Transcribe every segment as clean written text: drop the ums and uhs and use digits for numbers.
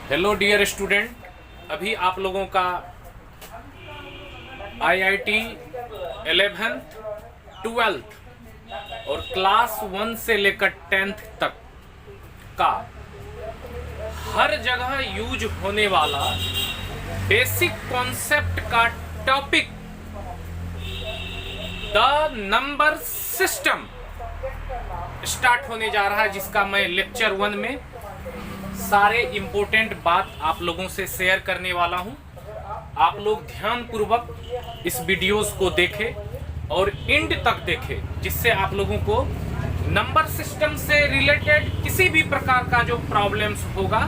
Hello dear student, अभी आप लोगों का आईआईटी 11th 12th और क्लास 1 से लेकर 10th तक का हर जगह यूज होने वाला बेसिक कॉन्सेप्ट का topic the number system start होने जा रहा है, जिसका मैं लेक्चर 1 में सारे इंपॉर्टेंट बात आप लोगों से शेयर करने वाला हूं। आप लोग ध्यानपूर्वक इस वीडियोस को देखें और एंड तक देखें, जिससे आप लोगों को नंबर सिस्टम से रिलेटेड किसी भी प्रकार का जो प्रॉब्लम्स होगा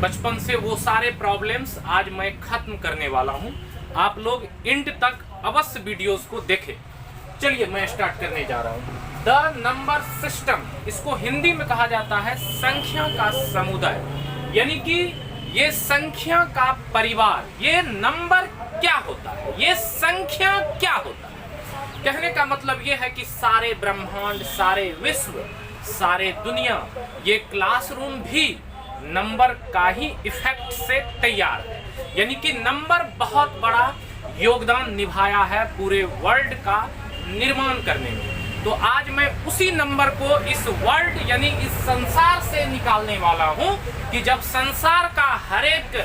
बचपन से, वो सारे प्रॉब्लम्स आज मैं खत्म करने वाला हूं। आप लोग एंड तक अवश्य वीडियोस को देखें। चलिए मैं स्टार्ट करने जा रहा हूं। द नंबर सिस्टम, इसको हिंदी में कहा जाता है संख्या का समुदाय, यानी कि ये संख्या का परिवार। ये नंबर क्या होता है, ये संख्या क्या होता है, कहने का मतलब ये है कि सारे ब्रह्मांड, सारे विश्व, सारे दुनिया, ये क्लासरूम भी नंबर का ही इफेक्ट से तैयार है। यानी कि नंबर बहुत बड़ा योगदान निभाया है पूरे वर्ल्ड का निर्माण करने में। तो आज मैं उसी नंबर को इस वर्ल्ड यानी इस संसार से निकालने वाला हूं कि जब संसार का हर एक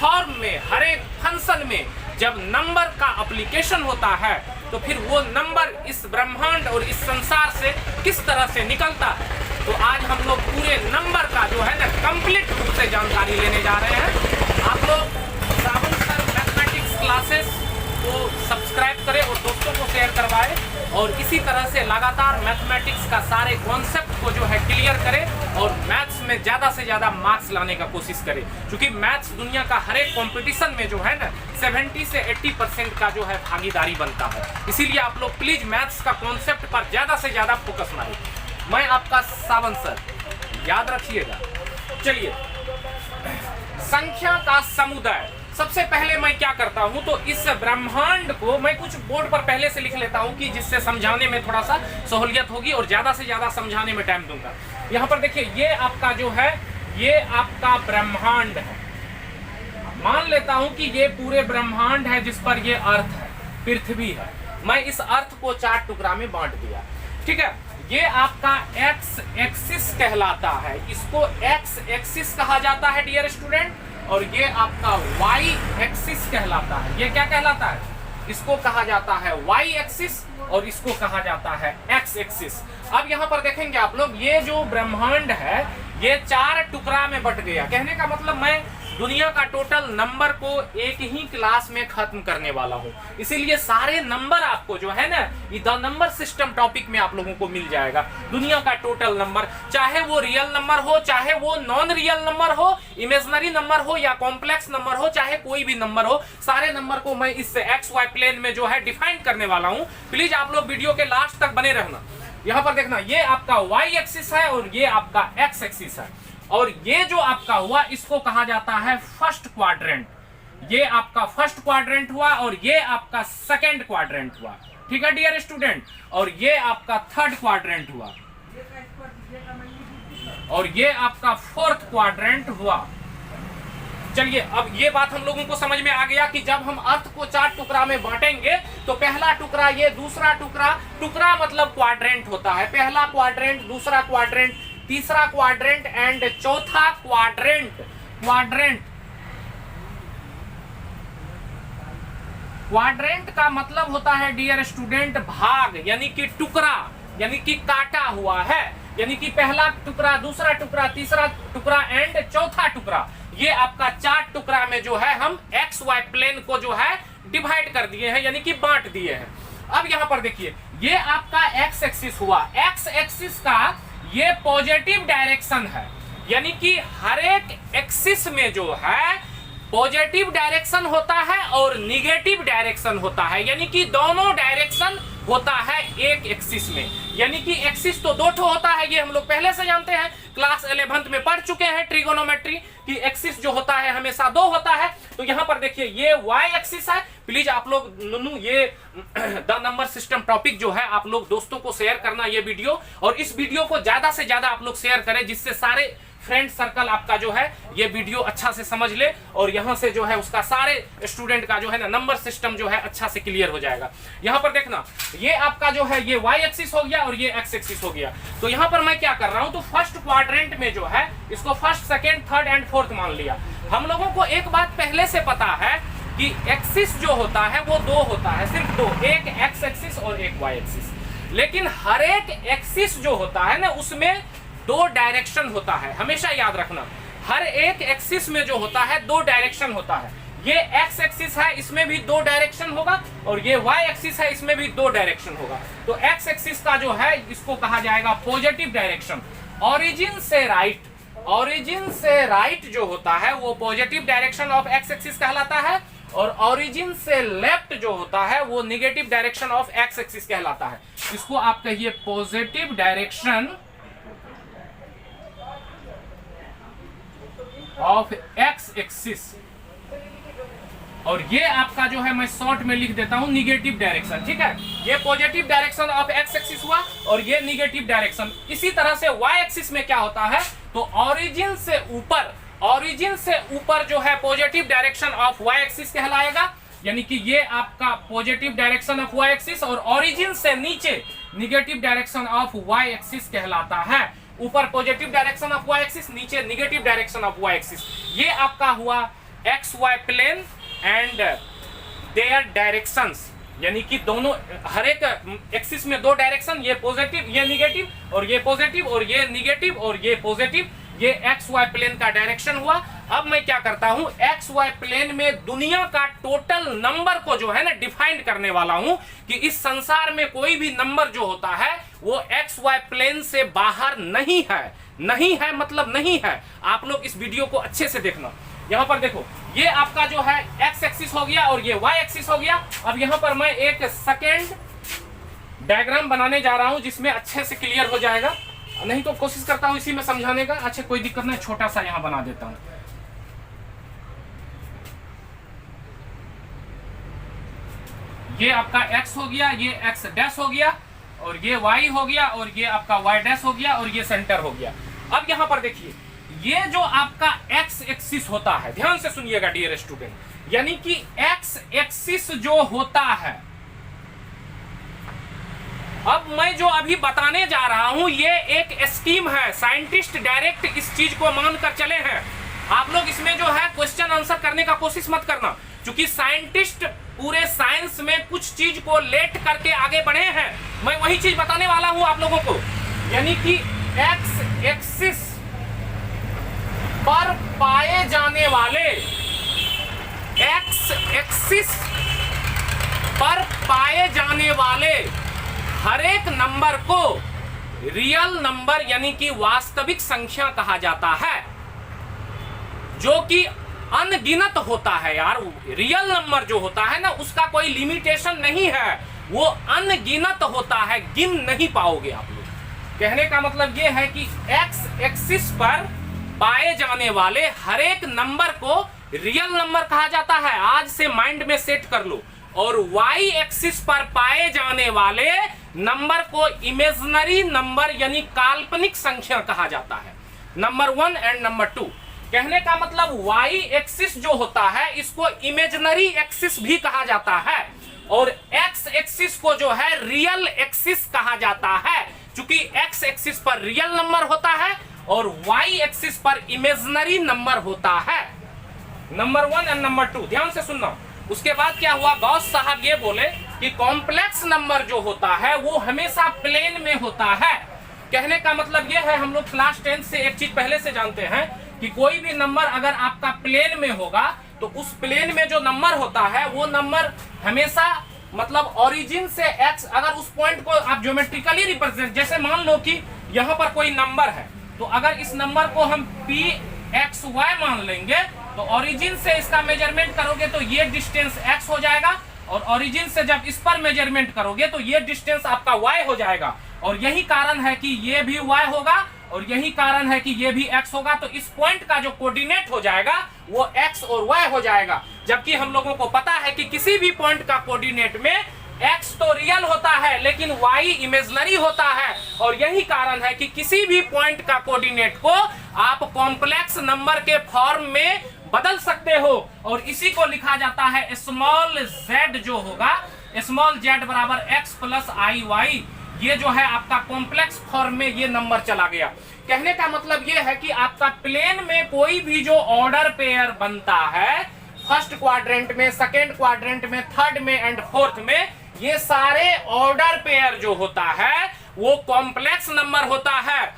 फॉर्म में, हर एक फंक्शन में जब नंबर का एप्लीकेशन होता है, तो फिर वो नंबर इस ब्रह्मांड और इस संसार से किस तरह से निकलता है। तो आज हम लोग पूरे नंबर का जो है ना कंप्लीट रूप से जानकारी लेने जा रहे हैं। आप लोग श्रावण सर मैथमेटिक्स क्लासेस को सब्सक्राइब करें और दोस्तों को शेयर करवाएं, और इसी तरह से लगातार मैथमेटिक्स का सारे कॉन्सेप्ट को जो है क्लियर करें और मैथ्स में ज़्यादा से ज़्यादा मार्क्स लाने का कोशिश करें, क्योंकि मैथ्स दुनिया का हर एक कॉम्पिटिशन में जो है ना 70 से 80% का जो है भागीदारी बनता है। इसीलिए आप लोग प्लीज मैथ्स का कॉन्सेप्ट पर ज़्यादा से ज़्यादा फोकस मारें। मैं आपका सावन सर, याद रखिएगा। चलिए, संख्या का समुदाय। सबसे पहले मैं क्या करता हूं, तो इस ब्रह्मांड को मैं कुछ बोर्ड पर पहले से लिख लेता हूं कि जिससे समझाने में थोड़ा सा सहूलियत होगी और ज्यादा से ज्यादा समझाने में टाइम दूंगा। यहां पर देखिए, ये आपका जो है, ये आपका ब्रह्मांड है। मान लेता हूं कि ये पूरे ब्रह्मांड है, जिस पर ये अर्थ है, पृथ्वी है। मैं इस अर्थ को 4 टुकड़ा में बांट दिया, ठीक है। ये आपका एक्स एक्सिस कहलाता है, इसको एक्स एक्सिस कहा जाता है डियर स्टूडेंट, और ये आपका वाई एक्सिस कहलाता है। ये क्या कहलाता है, इसको कहा जाता है वाई एक्सिस और इसको कहा जाता है एक्स एक्सिस। अब यहाँ पर देखेंगे आप लोग, ये जो ब्रह्मांड है ये 4 टुकड़ा में बट गया। कहने का मतलब मैं दुनिया का टोटल नंबर को एक ही क्लास में खत्म करने वाला हूँ। इसीलिए सारे नंबर आपको जो है ना द नंबर सिस्टम टॉपिक में आप लोगों को मिल जाएगा। दुनिया का टोटल नंबर, चाहे वो रियल नंबर हो, चाहे वो नॉन रियल नंबर हो, इमेजिनरी नंबर हो या कॉम्प्लेक्स नंबर हो, चाहे कोई भी नंबर हो, सारे नंबर को मैं इस एक्स वाई प्लेन में जो है डिफाइन करने वाला हूँ। प्लीज आप लोग वीडियो के लास्ट तक बने रहना। यहाँ पर देखना, ये आपका वाई एक्सिस है और ये आपका एक्स एक्सिस है, और ये जो आपका हुआ इसको कहा जाता है फर्स्ट क्वाड्रेंट। ये आपका फर्स्ट क्वाड्रेंट हुआ और ये आपका सेकंड क्वाड्रेंट हुआ, ठीक है डियर स्टूडेंट, और ये आपका थर्ड क्वाड्रेंट हुआ, और ये आपका फोर्थ क्वाड्रेंट हुआ। चलिए, अब ये बात हम लोगों को समझ में आ गया कि जब हम अर्थ को 4 टुकड़ा में बांटेंगे तो पहला टुकड़ा ये, दूसरा टुकड़ा, टुकड़ा मतलब क्वाड्रेंट होता है, पहला क्वाड्रेंट, दूसरा क्वाड्रेंट, तीसरा क्वाड्रेंट एंड चौथा क्वाड्रेंट। क्वाड्रेंट का मतलब होता है डियर स्टूडेंट भाग, यानी कि टुकड़ा, यानी कि काटा हुआ है। यानी कि पहला टुकड़ा, दूसरा टुकड़ा, तीसरा टुकड़ा एंड चौथा टुकड़ा, ये आपका 4 टुकड़ा में जो है हम एक्स वाई प्लेन को जो है डिवाइड कर दिए हैं, यानी कि बांट दिए हैं। अब यहां पर देखिए, ये आपका एक्स एक्सिस हुआ। एक्स एक्सिस का ये पॉजिटिव डायरेक्शन है, यानी कि हर एक एक्सिस में जो है पॉजिटिव डायरेक्शन होता है और निगेटिव डायरेक्शन होता है, यानी कि दोनों डायरेक्शन होता है एक एक्सिस में। यानी कि एक्सिस तो 2 ठो होता है, ये हम लोग पहले से जानते हैं, क्लास 11th में पढ़ चुके हैं ट्रिगोनोमेट्री कि एक्सिस जो होता है हमेशा 2 होता है। तो यहाँ पर देखिए, ये वाई एक्सिस है। प्लीज आप लोग ये द नंबर सिस्टम टॉपिक जो है आप लोग दोस्तों को शेयर करना ये वीडियो, और इस वीडियो को ज्यादा से ज्यादा आप लोग शेयर करें, जिससे सारे फ्रेंड सर्कल आपका जो है ये वीडियो अच्छा से समझ ले, और यहाँ से जो है उसका सारे स्टूडेंट का जो है ना नंबर सिस्टम जो है अच्छा से क्लियर हो जाएगा। यहाँ पर देखना, ये आपका जो है ये y एक्सिस हो गया और ये x एक्सिस हो गया। तो यहाँ पर मैं क्या कर रहा हूँ, तो फर्स्ट क्वाड्रेंट में जो है इसको first, second, third and fourth मान लिया। हम लोगों को एक बात पहले से पता है कि एक्सिस जो होता है वो दो होता है, सिर्फ दो, एक x एक्सिस और एक y एक्सिस। लेकिन हर एक एक्सिस जो होता है ना उसमें दो डायरेक्शन होता है, हमेशा याद रखना। हर एक एक्सिस में जो होता है दो डायरेक्शन होता है। ये x एक्सिस है, इसमें भी दो डायरेक्शन होगा, और ये y एक्सिस है, इसमें भी दो डायरेक्शन होगा। तो x एक्सिस का जो है इसको कहा जाएगा पॉजिटिव डायरेक्शन। ओरिजिन से राइट, ओरिजिन से राइट जो होता है वो positive direction of x axis कहलाता है, और ओरिजिन से लेफ्ट जो होता है वो negative direction of x axis कहलाता है। इसको आप कहिए positive direction of x axis, और ये आपका जो है मैं शॉर्ट में लिख देता हूं निगेटिव डायरेक्शन, ठीक है। ये positive direction of x axis हुआ और ये निगेटिव डायरेक्शन। इसी तरह से y एक्सिस में क्या होता है, तो ओरिजिन से ऊपर, ओरिजिन से ऊपर जो है positive direction of y axis कहलाएगा, यानी कि ये आपका positive direction of y axis, और ओरिजिन से नीचे negative direction of y axis कहलाता है। ऊपर positive direction of y axis, नीचे negative direction of y axis. ये आपका हुआ X Y plane and their directions, यानी कि दोनों, हर एक एक्सिस में दो डायरेक्शन, ये पॉजिटिव, ये निगेटिव, और ये पॉजिटिव, और ये निगेटिव, और ये पॉजिटिव। ये एक्स वाई प्लेन का डायरेक्शन हुआ। अब मैं क्या करता हूं, एक्स वाई प्लेन में दुनिया का टोटल नंबर को जो है ना डिफाइन करने वाला हूं कि इस संसार में कोई भी नंबर जो होता है वो एक्स वाई प्लेन से बाहर नहीं है। नहीं है मतलब नहीं है। आप लोग इस वीडियो को अच्छे से देखना। यहां पर देखो, ये आपका जो है एक्स एक्सिस हो गया और ये वाई एक्सिस हो गया। अब यहां पर मैं एक सेकेंड डायग्राम बनाने जा रहा हूं जिसमें अच्छे से क्लियर हो जाएगा, नहीं तो कोशिश करता हूं इसी में समझाने का। अच्छा कोई दिक्कत नहीं, छोटा सा यहां बना देता हूं। ये आपका x हो गया, ये x डैश हो गया, और ये y हो गया, और ये आपका y डैश हो गया, और ये सेंटर हो गया। अब यहां पर देखिए, ये जो आपका x एक्सिस होता है, ध्यान से सुनिएगा डियर स्टूडेंट, यानी कि x एक्सिस जो होता है, अब मैं जो अभी बताने जा रहा हूं ये एक स्कीम है। साइंटिस्ट डायरेक्ट इस चीज को मानकर चले हैं। आप लोग इसमें जो है क्वेश्चन आंसर करने का कोशिश मत करना, क्योंकि साइंटिस्ट पूरे साइंस में कुछ चीज को लेट करके आगे बढ़े हैं। मैं वही चीज बताने वाला हूं आप लोगों को, यानी कि एक्स एक्सिस पर पाए जाने वाले, एक्स एक्सिस पर पाए जाने वाले हर एक नंबर को रियल नंबर यानी कि वास्तविक संख्या कहा जाता है, जो कि अनगिनत होता है। यार रियल नंबर जो होता है ना उसका कोई लिमिटेशन नहीं है, वो अनगिनत होता है, गिन नहीं पाओगे आप लोग। कहने का मतलब ये है कि एक्स एक्सिस पर पाए जाने वाले हर एक नंबर को रियल नंबर कहा जाता है। आज से माइंड में सेट कर लो। और वाई एक्सिस पर पाए जाने वाले नंबर को इमेजिनरी नंबर यानी काल्पनिक संख्या कहा जाता है, नंबर 1 एंड नंबर 2। कहने का मतलब वाई एक्सिस जो होता है इसको इमेजिनरी एक्सिस भी कहा जाता है, और एक्स एक्सिस को जो है रियल एक्सिस कहा जाता है, क्योंकि एक्स एक्सिस पर रियल नंबर होता है और वाई एक्सिस पर इमेजिनरी नंबर होता है, नंबर 1 एंड नंबर 2। ध्यान से सुनना। उसके बाद क्या हुआ, गॉस साहब ये बोले कि कॉम्प्लेक्स नंबर जो होता है वो हमेशा प्लेन में होता है। कहने का मतलब ये है, हम लोग क्लास 10 से एक चीज पहले से जानते हैं कि कोई भी नंबर अगर आपका प्लेन में होगा तो उस प्लेन में जो नंबर होता है वो नंबर हमेशा मतलब ओरिजिन से एक्स, अगर उस पॉइंट को आप ज्योमेट्रिकली रिप्रेजेंट, जैसे मान लो कि यहाँ पर कोई नंबर है, तो अगर इस नंबर को हम पी एक्स वाई मान लेंगे तो ओरिजिन से इसका मेजरमेंट करोगे तो ये डिस्टेंस x हो जाएगा, और ओरिजिन से जब इस पर मेजरमेंट करोगे तो ये डिस्टेंस आपका y हो जाएगा। और यही कारण है कि ये भी y होगा और यही कारण है कि ये भी x होगा। तो इस पॉइंट का जो कोऑर्डिनेट हो जाएगा वो x और y हो जाएगा। जबकि हम लोगों को पता है कि किसी भी पॉइंट का कोऑर्डिनेट में x तो रियल होता है लेकिन y इमेजिनरी होता है, और यही कारण है कि किसी भी पॉइंट का कोऑर्डिनेट को आप कॉम्प्लेक्स नंबर के फॉर्म में बदल सकते हो, और इसी को लिखा जाता है स्मॉल z जो होगा, स्मॉल z बराबर x प्लस आई वाई। ये जो है आपका कॉम्प्लेक्स फॉर्म में ये नंबर चला गया। कहने का मतलब ये है कि आपका प्लेन में कोई भी जो ऑर्डर पेयर बनता है, फर्स्ट क्वाड्रेंट में, सेकेंड क्वाड्रेंट में, थर्ड में एंड फोर्थ में, ये सारे ऑर्डर पेयर जो होता है वो कॉम्प्लेक्स नंबर होता है।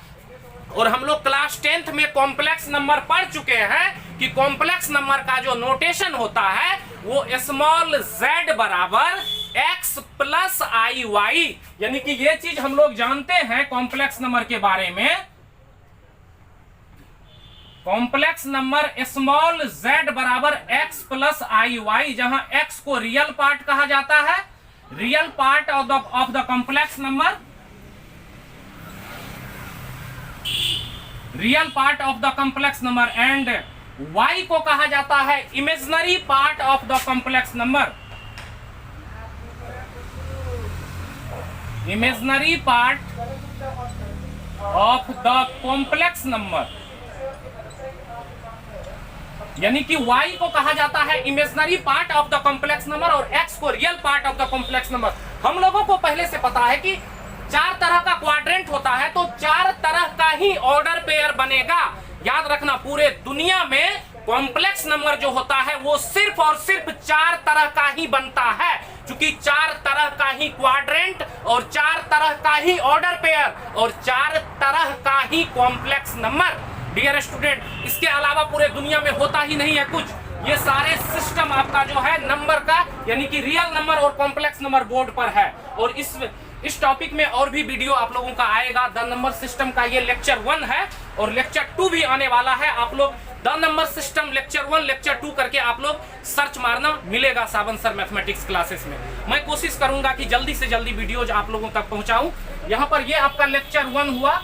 और हम लोग क्लास 10th में कॉम्प्लेक्स नंबर पढ़ चुके हैं कि कॉम्प्लेक्स नंबर का जो नोटेशन होता है वो स्मॉल z बराबर x प्लस आई वाई, यानी कि ये चीज हम लोग जानते हैं कॉम्प्लेक्स नंबर के बारे में। कॉम्प्लेक्स नंबर स्मॉल z बराबर x प्लस आई वाई, जहां x को रियल पार्ट कहा जाता है, real part of the complex number, real part of the complex number, and y को कहा जाता है imaginary part of the complex number, imaginary part of the complex number, यानी कि y को कहा जाता है imaginary part of the complex number और x को real part of the complex number. हम लोगों को पहले से पता है कि 4 तरह का क्वाड्रेंट होता है, तो 4 तरह का ही ऑर्डर पेयर बनेगा। याद रखना, पूरे दुनिया में कॉम्प्लेक्स नंबर जो होता है वो सिर्फ और सिर्फ 4 तरह का ही बनता है, क्योंकि 4 तरह का ही क्वाड्रेंट और 4 तरह का ही ऑर्डर पेयर और 4 तरह का ही कॉम्प्लेक्स नंबर। डियर स्टूडेंट, इसके अलावा पूरे दुनिया में होता ही नहीं है कुछ। ये सारे सिस्टम आपका जो है नंबर का, यानी कि रियल नंबर और कॉम्प्लेक्स नंबर बोर्ड पर है, और इस टॉपिक में और भी वीडियो आप लोगों का आएगा। द नंबर सिस्टम का ये लेक्चर 1 है और लेक्चर 2 भी आने वाला है। आप लोग the number system lecture 1 lecture 2 करके आप लोग सर्च मारना, मिलेगा सावन सर मैथमेटिक्स क्लासेस में। मैं कोशिश करूंगा कि जल्दी से जल्दी वीडियोज आप लोगों तक पहुंचाऊं। यहाँ पर ये आपका लेक्चर 1 हुआ,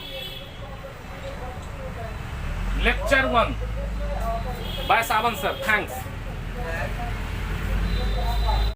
लेक्चर 1 बाय सावन सर, थैंक्स।